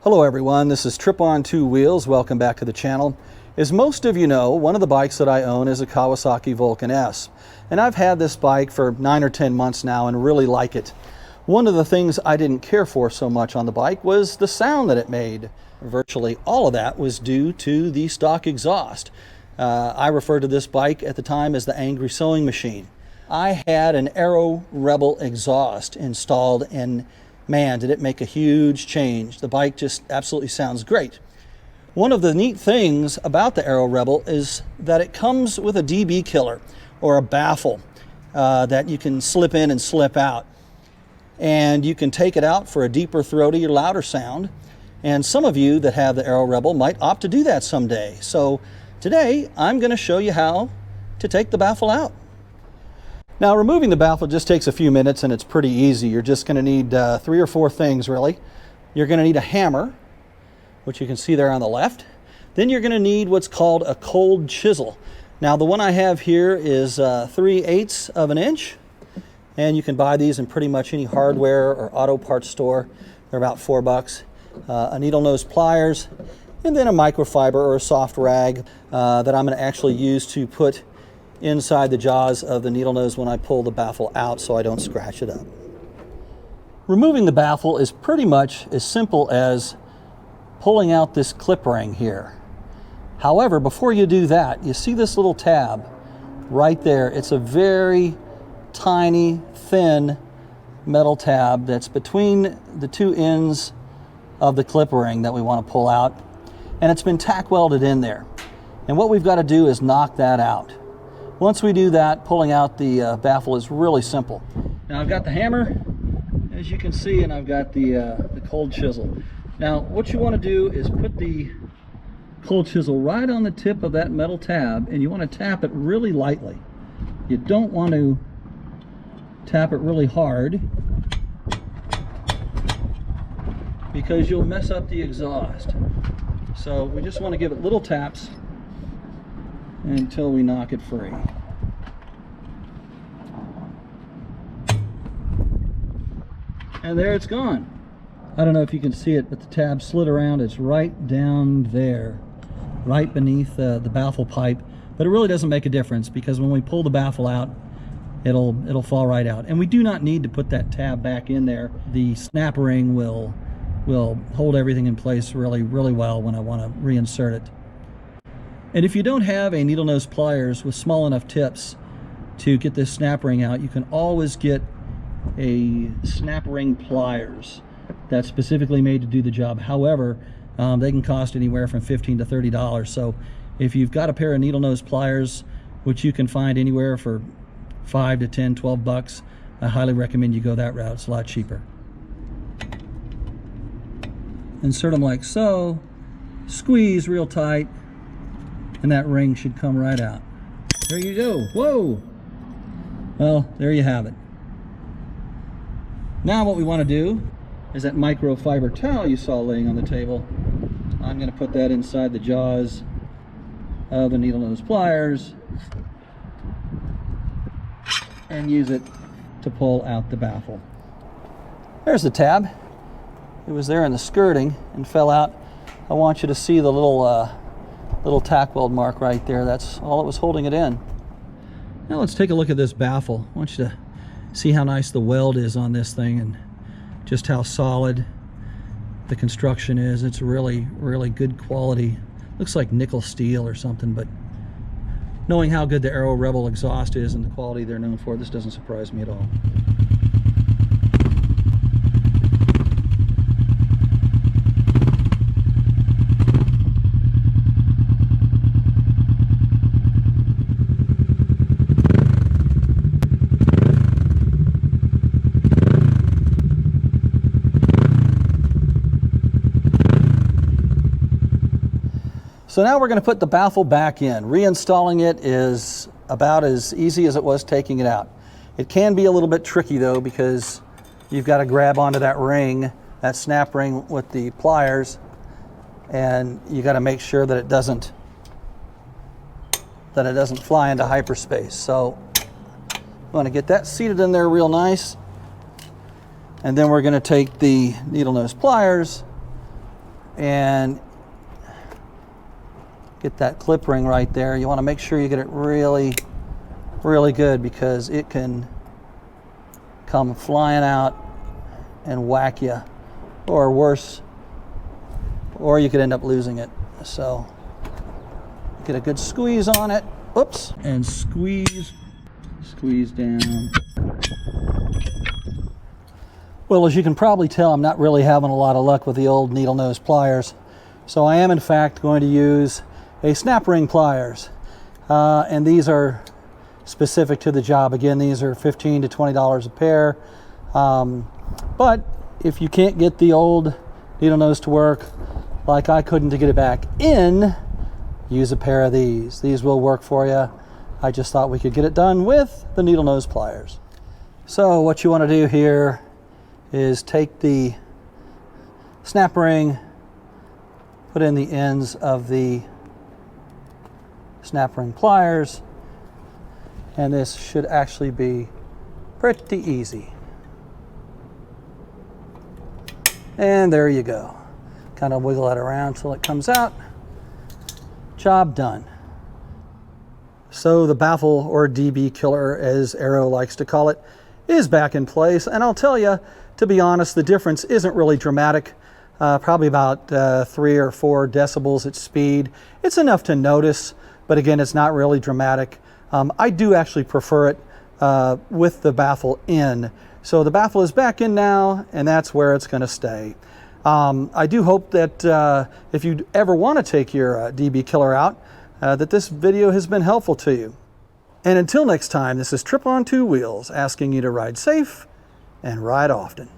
Hello everyone, this is Trip on Two Wheels. Welcome back to the channel. As most of you know, one of the bikes that I own is a Kawasaki Vulcan S. And I've had this bike for 9 or 10 months now and really like it. One of the things I didn't care for so much on the bike was the sound that it made. Virtually all of that was due to the stock exhaust. I referred to this bike at the time as the angry sewing machine. I had an Aero Rebel exhaust installed, and man, did it make a huge change. The bike just absolutely sounds great. One of the neat things about the Aero Rebel is that it comes with a DB killer or a baffle that you can slip in and slip out. And you can take it out for a deeper, throaty, or louder sound. And some of you that have the Aero Rebel might opt to do that someday. So today, I'm going to show you how to take the baffle out. Now, removing the baffle just takes a few minutes and it's pretty easy. You're just going to need 3 or 4 things, really. You're going to need a hammer, which you can see there on the left. Then you're going to need what's called a cold chisel. Now, the one I have here is 3/8 of an inch, and you can buy these in pretty much any hardware or auto parts store. They're about $4. A needle nose pliers, and then a microfiber or a soft rag that I'm going to actually use to put inside the jaws of the needle nose when I pull the baffle out so I don't scratch it up. Removing the baffle is pretty much as simple as pulling out this clip ring here. However, before you do that, you see this little tab right there. It's a very tiny, thin metal tab that's between the 2 ends of the clip ring that we want to pull out, and it's been tack welded in there. And what we've got to do is knock that out. Once we do that, pulling out the baffle is really simple. Now I've got the hammer, as you can see, and I've got the cold chisel. Now what you want to do is put the cold chisel right on the tip of that metal tab, and you want to tap it really lightly. You don't want to tap it really hard because you'll mess up the exhaust. So we just want to give it little taps until we knock it free. And there it's gone. I don't know if you can see it, but the tab slid around. It's right down there, right beneath the baffle pipe. But it really doesn't make a difference because when we pull the baffle out, it'll fall right out. And we do not need to put that tab back in there. The snap ring will hold everything in place really well when I want to reinsert it. And if you don't have a needle nose pliers with small enough tips to get this snap ring out, you can always get a snap ring pliers that's specifically made to do the job. However, they can cost anywhere from $15 to $30. So if you've got a pair of needle nose pliers, which you can find anywhere for $5 to $10, $12, I highly recommend you go that route. It's a lot cheaper. Insert them like so, squeeze real tight, and that ring should come right out. There you go. Whoa! Well, there you have it. Now what we want to do is that microfiber towel you saw laying on the table. I'm going to put that inside the jaws of the needle nose pliers and use it to pull out the baffle. There's the tab. It was there in the skirting and fell out. I want you to see the little tack weld mark right there. That's all it was holding it in. Now let's take a look at this baffle. I want you to see how nice the weld is on this thing and just how solid the construction is. It's really good quality. Looks like nickel steel or something, but knowing how good the Aero Rebel exhaust is and the quality they're known for, this doesn't surprise me at all. So now we're going to put the baffle back in. Reinstalling it is about as easy as it was taking it out. It can be a little bit tricky though, because you've got to grab onto that ring, that snap ring with the pliers, and you got to make sure that it doesn't fly into hyperspace. So you want to get that seated in there real nice. And then we're going to take the needle nose pliers and get that clip ring right there. You want to make sure you get it really, really good, because it can come flying out and whack you, or worse, or you could end up losing it. So get a good squeeze on it. Oops. And squeeze down. Well, as you can probably tell, I'm not really having a lot of luck with the old needle nose pliers. So I am in fact going to use a snap ring pliers. And these are specific to the job. Again, these are $15 to $20 a pair. But if you can't get the old needle nose to work, like I couldn't to get it back in, use a pair of these. These will work for you. I just thought we could get it done with the needle nose pliers. So what you want to do here is take the snap ring, put in the ends of the snap ring pliers, and this should actually be pretty easy. And there you go. Kind of wiggle that around till it comes out. Job done. So the baffle, or DB killer as Arrow likes to call it, is back in place. And I'll tell you, to be honest, the difference isn't really dramatic. Probably about 3 or 4 decibels at speed. It's enough to notice, but again, it's not really dramatic. I do actually prefer it with the baffle in. So the baffle is back in now, and that's where it's going to stay. I do hope that if you ever want to take your DB killer out, that this video has been helpful to you. And until next time, this is Trip on Two Wheels, asking you to ride safe and ride often.